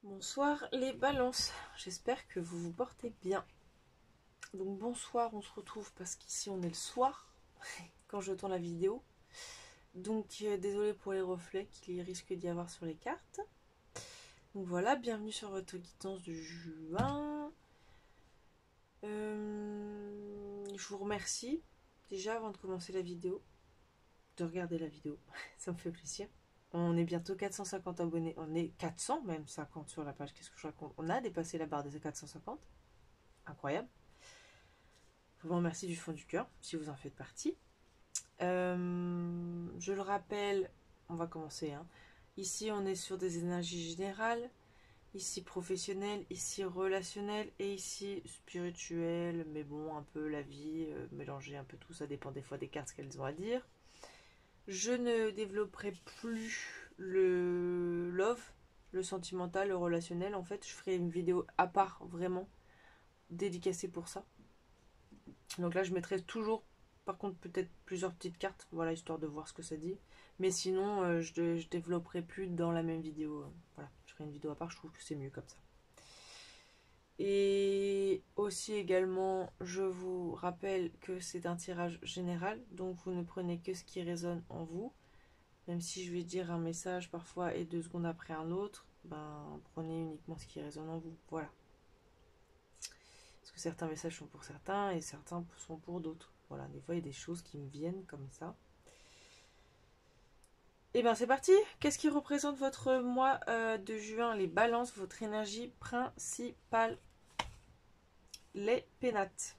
Bonsoir les balances, j'espère que vous vous portez bien. Donc bonsoir, on se retrouve parce qu'ici on est le soir quand je tourne la vidéo. Donc désolé pour les reflets qu'il risque d'y avoir sur les cartes. Donc voilà, bienvenue sur votre guidance de juin. Je vous remercie déjà avant de commencer la vidéo, de regarder la vidéo, ça me fait plaisir. On est bientôt 450 abonnés, on est 400 même 50 sur la page, qu'est-ce que je raconte? On a dépassé la barre des 450, incroyable. Je vous remercie du fond du cœur si vous en faites partie. Je le rappelle, on va commencer. Ici, on est sur des énergies générales, ici professionnelles, ici relationnelles et ici spirituelles. Mais bon, un peu la vie, mélanger un peu tout, ça dépend des fois des cartes qu'elles ont à dire. Je ne développerai plus le love, le sentimental, le relationnel. En fait, je ferai une vidéo à part vraiment dédicacée pour ça. Donc là, je mettrai toujours, par contre, peut-être plusieurs petites cartes, voilà, histoire de voir ce que ça dit. Mais sinon, je développerai plus dans la même vidéo. Voilà, je ferai une vidéo à part, je trouve que c'est mieux comme ça. Et aussi également, je vous rappelle que c'est un tirage général, donc vous ne prenez que ce qui résonne en vous. Même si je vais dire un message parfois et 2 secondes après un autre, ben prenez uniquement ce qui résonne en vous. Voilà. Parce que certains messages sont pour certains et certains sont pour d'autres. Voilà, des fois il y a des choses qui me viennent comme ça. Et bien c'est parti. Qu'est-ce qui représente votre mois de juin? Les balances, votre énergie principale. Les pénates.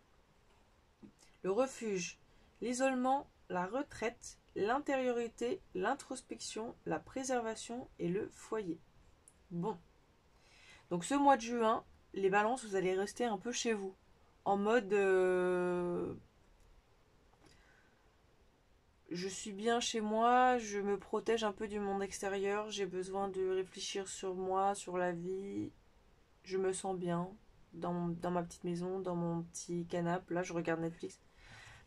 Le refuge, l'isolement, la retraite, l'intériorité, l'introspection, la préservation et le foyer. Bon. Donc ce mois de juin, les balances, vous allez rester un peu chez vous. En mode je suis bien chez moi, je me protège un peu du monde extérieur, j'ai besoin de réfléchir sur moi, sur la vie. Je me sens bien dans ma petite maison, dans mon petit canapé. Là, je regarde Netflix.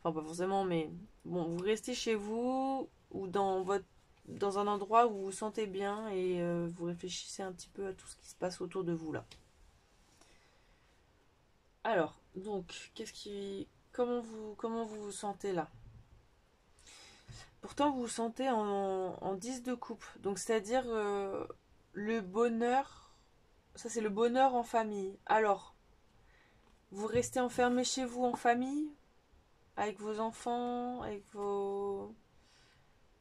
Enfin, pas forcément, mais bon, vous restez chez vous ou dans un endroit où vous vous sentez bien et vous réfléchissez un petit peu à tout ce qui se passe autour de vous là. Alors, donc, comment vous vous sentez là? Pourtant, vous vous sentez en 10 de coupe. Donc, c'est-à-dire le bonheur. Ça, c'est le bonheur en famille. Alors, vous restez enfermé chez vous en famille, avec vos enfants, avec vos.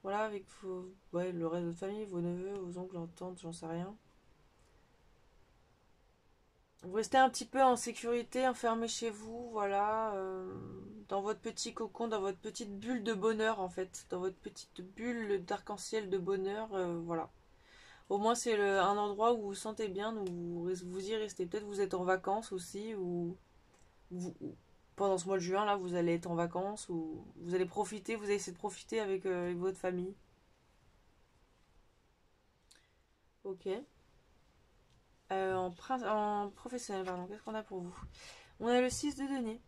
Voilà, avec vos. Ouais, le reste de votre famille, vos neveux, vos oncles, vos tantes, j'en sais rien. Vous restez un petit peu en sécurité, enfermé chez vous, voilà, dans votre petit cocon, dans votre petite bulle de bonheur en fait, dans votre petite bulle d'arc-en-ciel de bonheur, voilà. Au moins c'est un endroit où vous vous sentez bien, où vous y restez. Peut-être vous êtes en vacances aussi, ou pendant ce mois de juin là, vous allez être en vacances, ou vous allez profiter, vous allez essayer de profiter avec votre famille. Ok. En professionnel, pardon, qu'est-ce qu'on a pour vous? On a le 6 de denier.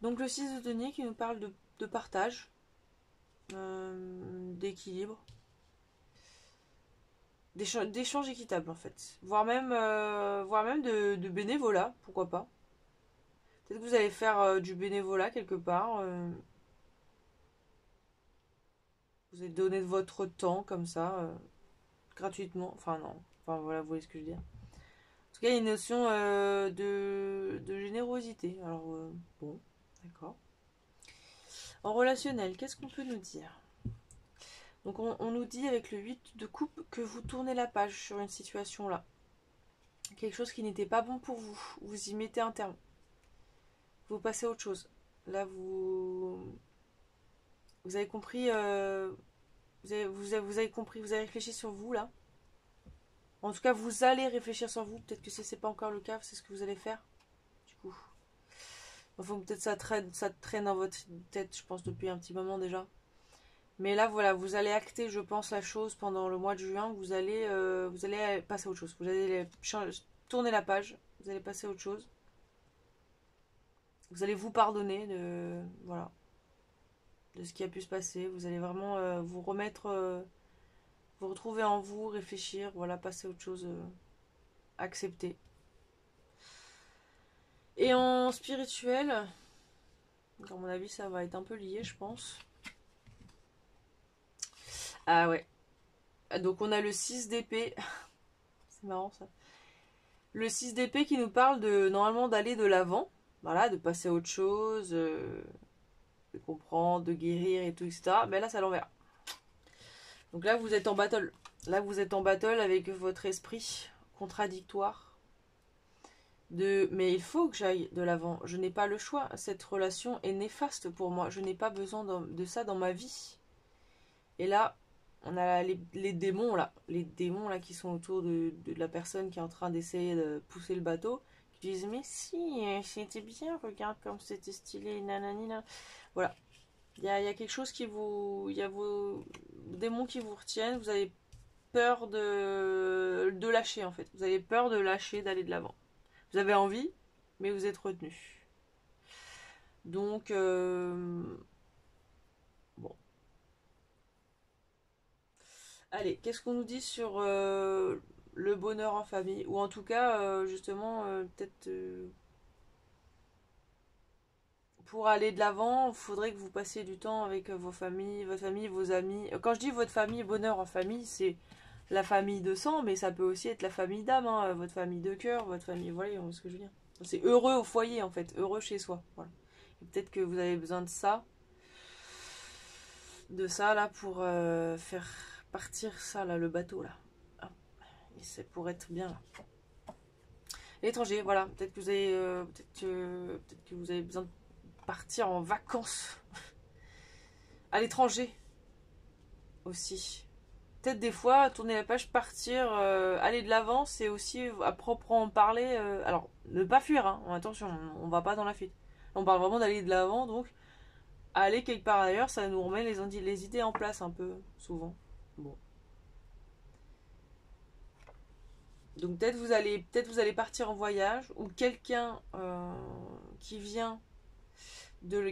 Donc le 6 de denier qui nous parle de partage, d'équilibre, d'échange équitable en fait. Voire même de bénévolat, pourquoi pas. Peut-être que vous allez faire du bénévolat quelque part. Vous allez donner de votre temps comme ça, gratuitement. Enfin non, enfin voilà, vous voyez ce que je veux dire. En tout cas, il y a une notion de générosité. Alors bon, d'accord. En relationnel, qu'est-ce qu'on peut nous dire? Donc on nous dit avec le 8 de coupe que vous tournez la page sur une situation là. Quelque chose qui n'était pas bon pour vous. Vous y mettez un terme. Vous passez à autre chose. Là, vous avez compris. Vous avez compris. Vous avez réfléchi sur vous là. En tout cas, vous allez réfléchir sur vous. Peut-être que si c'est pas encore le cas, c'est ce que vous allez faire. Du coup. Enfin, peut-être ça traîne dans votre tête, je pense, depuis un petit moment déjà. Mais là, voilà, vous allez acter, je pense, la chose pendant le mois de juin. Vous allez passer à autre chose. Vous allez tourner la page. Vous allez passer à autre chose. Vous allez vous pardonner voilà, de ce qui a pu se passer. Vous allez vraiment vous remettre, vous retrouver en vous, réfléchir, voilà, passer à autre chose. accepter. Et en spirituel, à mon avis, ça va être un peu lié, je pense. Ah ouais. Donc on a le 6 d'épée. C'est marrant ça. Le 6 d'épée qui nous parle de normalement d'aller de l'avant. Voilà, de passer à autre chose, de comprendre, de guérir et tout, etc. Mais là, c'est à l'envers. Donc là, vous êtes en battle. Là, vous êtes en battle avec votre esprit contradictoire. Mais il faut que j'aille de l'avant. Je n'ai pas le choix. Cette relation est néfaste pour moi. Je n'ai pas besoin de ça dans ma vie. Et là, on a les démons là. Les démons là qui sont autour de la personne qui est en train d'essayer de pousser le bateau. Qui disent mais si, c'était bien, regarde comme c'était stylé, nananina. Voilà. Il y a quelque chose qui vous... Il y a vos démons qui vous retiennent. Vous avez peur de lâcher en fait. Vous avez peur de lâcher, d'aller de l'avant. Vous avez envie, mais vous êtes retenu. Donc, bon. Allez, qu'est-ce qu'on nous dit sur le bonheur en famille? Ou en tout cas, justement, peut-être pour aller de l'avant, il faudrait que vous passiez du temps avec vos familles, votre famille, vos amis. Quand je dis votre famille, bonheur en famille, c'est la famille de sang, mais ça peut aussi être la famille d'âme, hein, votre famille de cœur, votre famille, voilà, ce que je veux dire. C'est heureux au foyer, en fait, heureux chez soi. Voilà. Peut-être que vous avez besoin de ça là, pour faire partir ça, là, le bateau, là. Ah, et c'est pour être bien, là. L'étranger, voilà, peut-être que vous avez, peut-être que vous avez besoin de partir en vacances à l'étranger aussi. Peut-être des fois, tourner la page, partir, aller de l'avant, c'est aussi à proprement parler. Alors, ne pas fuir, hein, attention, on va pas dans la fuite. On parle vraiment d'aller de l'avant, donc aller quelque part ailleurs, ça nous remet les idées en place un peu, souvent. Bon. Donc peut-être vous allez partir en voyage, ou quelqu'un qui vient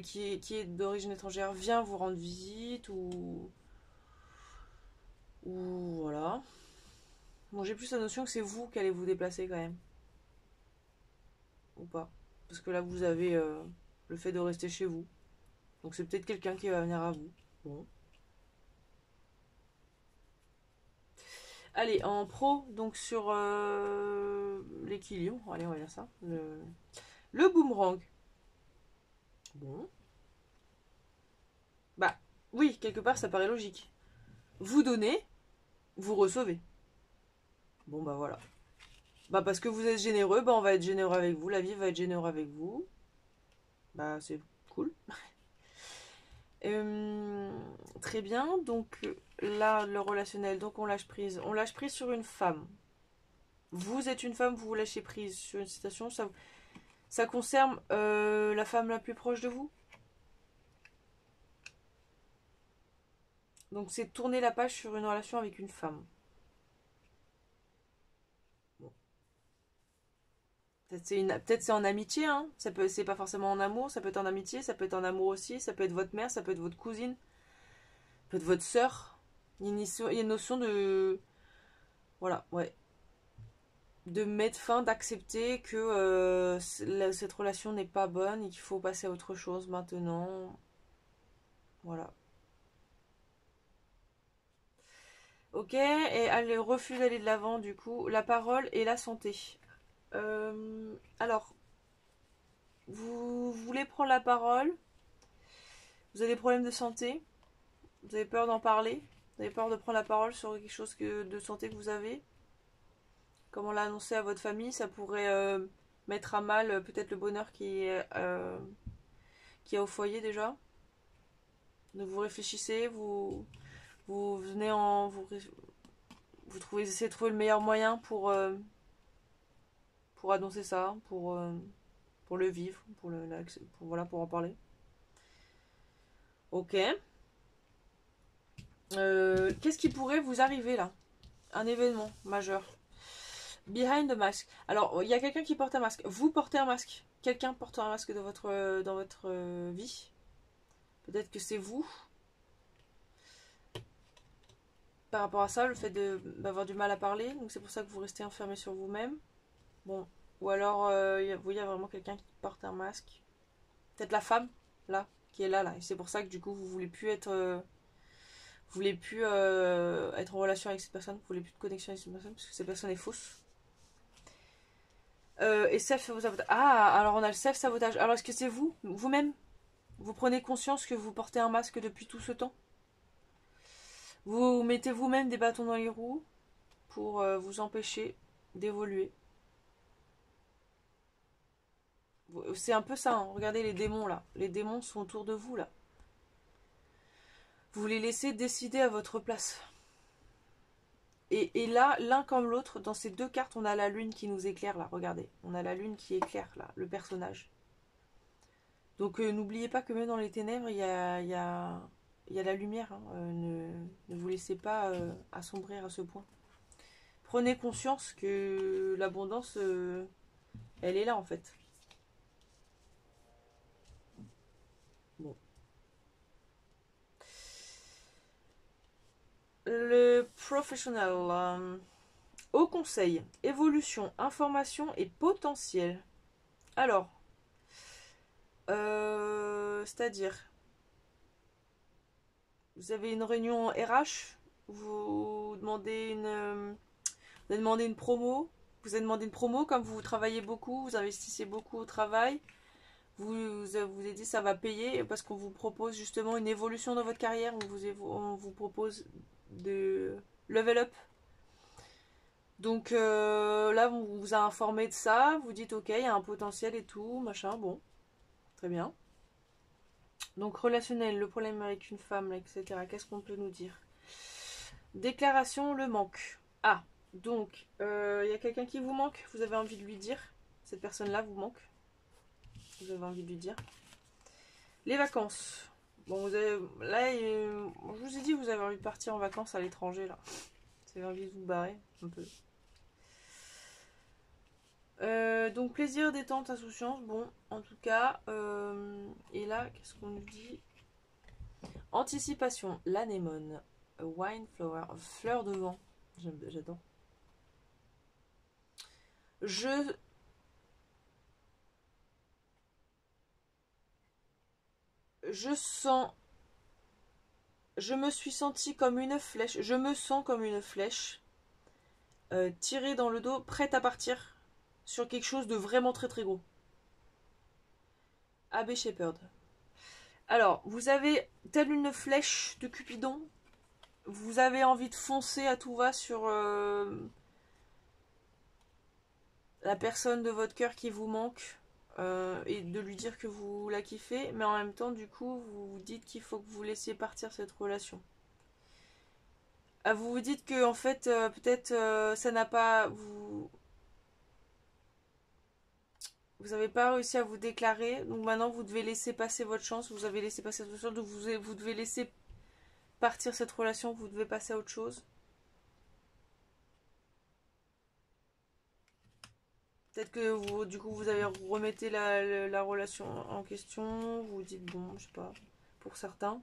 qui est d'origine étrangère vient vous rendre visite, ou voilà. Bon, j'ai plus la notion que c'est vous qui allez vous déplacer quand même. Ou pas. Parce que là, vous avez le fait de rester chez vous. Donc c'est peut-être quelqu'un qui va venir à vous. Bon. Allez, en pro, donc sur l'équilibre. Allez, on va dire ça. Le boomerang. Bon. Bah, oui, quelque part, ça paraît logique. Vous donnez, vous recevez. Bon, bah voilà. Bah, parce que vous êtes généreux, bah, on va être généreux avec vous. La vie va être généreuse avec vous. Bah, c'est cool. Très bien, donc là, le relationnel, donc on lâche prise. On lâche prise sur une femme. Vous êtes une femme, vous lâchez prise sur une situation. Ça concerne la femme la plus proche de vous. Donc c'est tourner la page sur une relation avec une femme. Bon. Peut-être c'est en amitié, hein. C'est pas forcément en amour, ça peut être en amitié, ça peut être en amour aussi, ça peut être votre mère, ça peut être votre cousine, ça peut être votre sœur. Il y a une notion de... Voilà, ouais. De mettre fin, d'accepter que cette relation n'est pas bonne et qu'il faut passer à autre chose maintenant. Voilà. Ok, et elle refuse d'aller de l'avant du coup. La parole et la santé. Alors, vous voulez prendre la parole. Vous avez des problèmes de santé. Vous avez peur d'en parler. Vous avez peur de prendre la parole sur quelque chose de santé que vous avez. Comment l'annoncer à votre famille, ça pourrait mettre à mal peut-être le bonheur qui est au foyer déjà. Donc vous réfléchissez, vous venez vous trouvez, essayez de trouver le meilleur moyen pour annoncer ça, pour le vivre, voilà, pour en parler. Ok. Qu'est-ce qui pourrait vous arriver là? Un événement majeur. Behind the mask. Alors, il y a quelqu'un qui porte un masque. Vous portez un masque. Quelqu'un porte un masque dans votre vie. Peut-être que c'est vous. Par rapport à ça, le fait d'avoir du mal à parler. Donc c'est pour ça que vous restez enfermé sur vous-même. Bon. Ou alors, il y a vraiment quelqu'un qui porte un masque. Peut-être la femme, là, qui est là, là. Et c'est pour ça que du coup, vous voulez plus être en relation avec cette personne, vous voulez plus de connexion avec cette personne, parce que cette personne est fausse. Et self-sabotage. Ah, alors on a le self-sabotage. Alors est-ce que c'est vous, vous-même, vous prenez conscience que vous portez un masque depuis tout ce temps? Vous mettez vous-même des bâtons dans les roues pour vous empêcher d'évoluer. C'est un peu ça, hein. Regardez les démons là. Les démons sont autour de vous là. Vous les laissez décider à votre place. Et là, l'un comme l'autre, dans ces deux cartes, on a la lune qui nous éclaire là. Regardez, on a la lune qui éclaire là, le personnage. Donc n'oubliez pas que même dans les ténèbres, il y a la lumière. Hein. Ne vous laissez pas assombrir à ce point. Prenez conscience que l'abondance, elle est là en fait. Bon. Le professionnel. Au conseil, évolution, information et potentiel. Alors, c'est-à-dire, vous avez une réunion RH, vous demandez vous avez demandé une promo, vous avez demandé une promo comme vous travaillez beaucoup, vous investissez beaucoup au travail, vous avez dit ça va payer parce qu'on vous propose justement une évolution dans votre carrière, on vous propose de level up. Donc là, on vous a informé de ça, vous dites ok, il y a un potentiel et tout, machin, bon, très bien. Donc relationnel, le problème avec une femme, etc. Qu'est-ce qu'on peut nous dire? Déclaration, le manque. Ah, donc, il y a quelqu'un qui vous manque, vous avez envie de lui dire. Cette personne-là vous manque. Vous avez envie de lui dire. Les vacances. Bon, vous avez, là, je vous ai dit, vous avez envie de partir en vacances à l'étranger, là. Vous avez envie de vous barrer, un peu. Donc, plaisir, détente, insouciance. Bon, en tout cas. Et là, qu'est-ce qu'on nous dit? Anticipation, l'anémone. Wine flower, fleur de vent. J'adore. Je je sens, je me suis sentie comme une flèche, je me sens comme une flèche tirée dans le dos, prête à partir sur quelque chose de vraiment très très gros. Abbé Shepherd. Alors, vous avez telle une flèche de Cupidon, vous avez envie de foncer à tout va sur la personne de votre cœur qui vous manque et de lui dire que vous la kiffez, mais en même temps, du coup, vous vous dites qu'il faut que vous laissiez partir cette relation. Ah, vous vous dites que en fait, peut-être ça n'a pas. Vous n'avez pas réussi à vous déclarer, donc maintenant vous devez laisser passer votre chance. Vous avez laissé passer votre chance, donc vous devez laisser partir cette relation, vous devez passer à autre chose. Peut-être que vous, du coup, vous avez remettez la relation en question, vous vous dites bon, je sais pas, pour certains.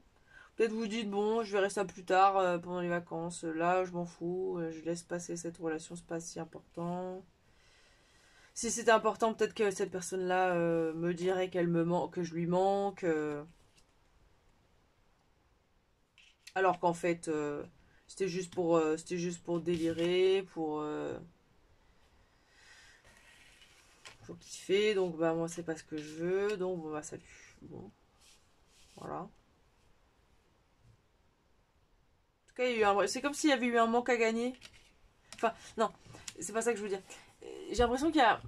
Peut-être vous dites bon, je verrai ça plus tard pendant les vacances. Là, je m'en fous, je laisse passer cette relation, c'est pas si important. Si c'était important, peut-être que cette personne-là me dirait qu'elle me manque, que je lui manque. Alors qu'en fait, c'était juste pour délirer, pour kiffer. Donc bah moi c'est pas ce que je veux. Donc bon bah salut. Bon, voilà. En tout cas, c'est comme s'il y avait eu un manque à gagner. Enfin, non, c'est pas ça que je veux dire. J'ai l'impression il y a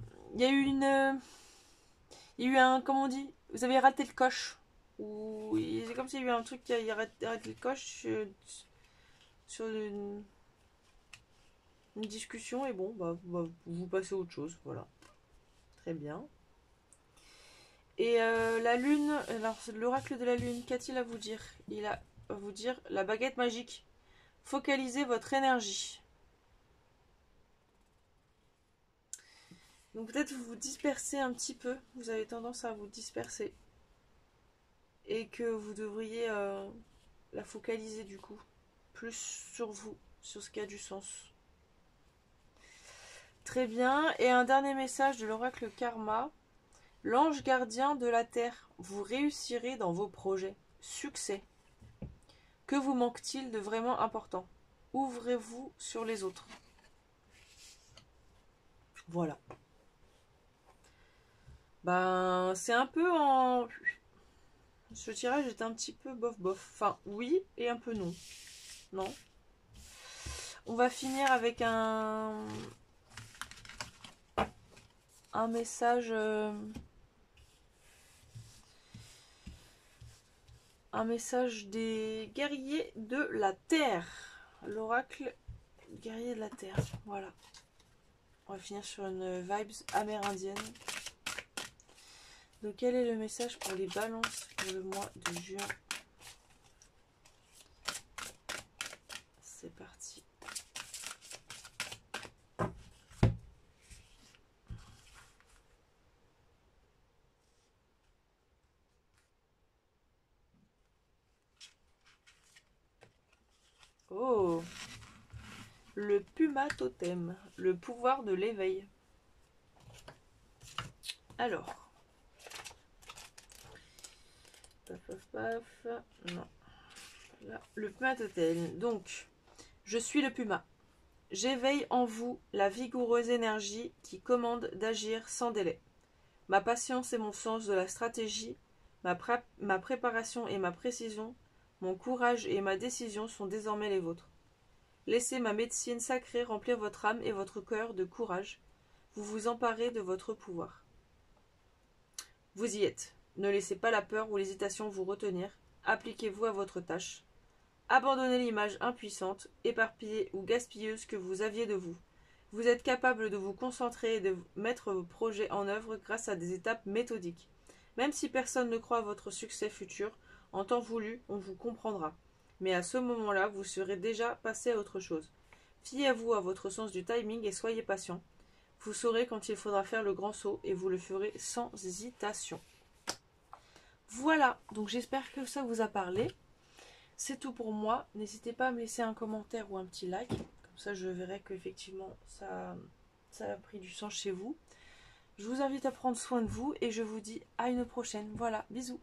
eu il y a eu un, comment on dit, vous avez raté le coche. Ou c'est comme s'il y a eu un truc qui a raté le coche sur une discussion et bon, bah, vous passez à autre chose, voilà. Très bien. Et la lune, alors l'oracle de la lune, qu'a-t-il à vous dire? Il a à vous dire la baguette magique. Focalisez votre énergie. Donc peut-être vous vous dispersez un petit peu, vous avez tendance à vous disperser. Et que vous devriez la focaliser du coup. Plus sur vous, sur ce qui a du sens. Très bien. Et un dernier message de l'oracle Karma. L'ange gardien de la terre, vous réussirez dans vos projets. Succès. Que vous manque-t-il de vraiment important? Ouvrez-vous sur les autres. Voilà. Ben, c'est un peu en... Ce tirage est un petit peu bof-bof. Enfin, oui et un peu non. Non. On va finir avec un message... un message des guerriers de la Terre. L'oracle guerrier de la Terre. Voilà. On va finir sur une vibes amérindienne. Donc quel est le message pour les balances pour le mois de juin? C'est parti. Oh, le Puma Totem, le pouvoir de l'éveil. Alors, paf paf paf, non. Là, le Puma Totem. Donc, je suis le Puma. J'éveille en vous la vigoureuse énergie qui commande d'agir sans délai. Ma patience et mon sens de la stratégie, ma préparation et ma précision, mon courage et ma décision sont désormais les vôtres. Laissez ma médecine sacrée remplir votre âme et votre cœur de courage. Vous vous emparez de votre pouvoir. Vous y êtes. Ne laissez pas la peur ou l'hésitation vous retenir. Appliquez-vous à votre tâche. Abandonnez l'image impuissante, éparpillée ou gaspilleuse que vous aviez de vous. Vous êtes capable de vous concentrer et de mettre vos projets en œuvre grâce à des étapes méthodiques. Même si personne ne croit à votre succès futur, en temps voulu, on vous comprendra. Mais à ce moment-là, vous serez déjà passé à autre chose. Fiez-vous à votre sens du timing et soyez patient. Vous saurez quand il faudra faire le grand saut et vous le ferez sans hésitation. Voilà, donc j'espère que ça vous a parlé. C'est tout pour moi. N'hésitez pas à me laisser un commentaire ou un petit like. Comme ça, je verrai qu'effectivement, ça a pris du sens chez vous. Je vous invite à prendre soin de vous et je vous dis à une prochaine. Voilà, bisous.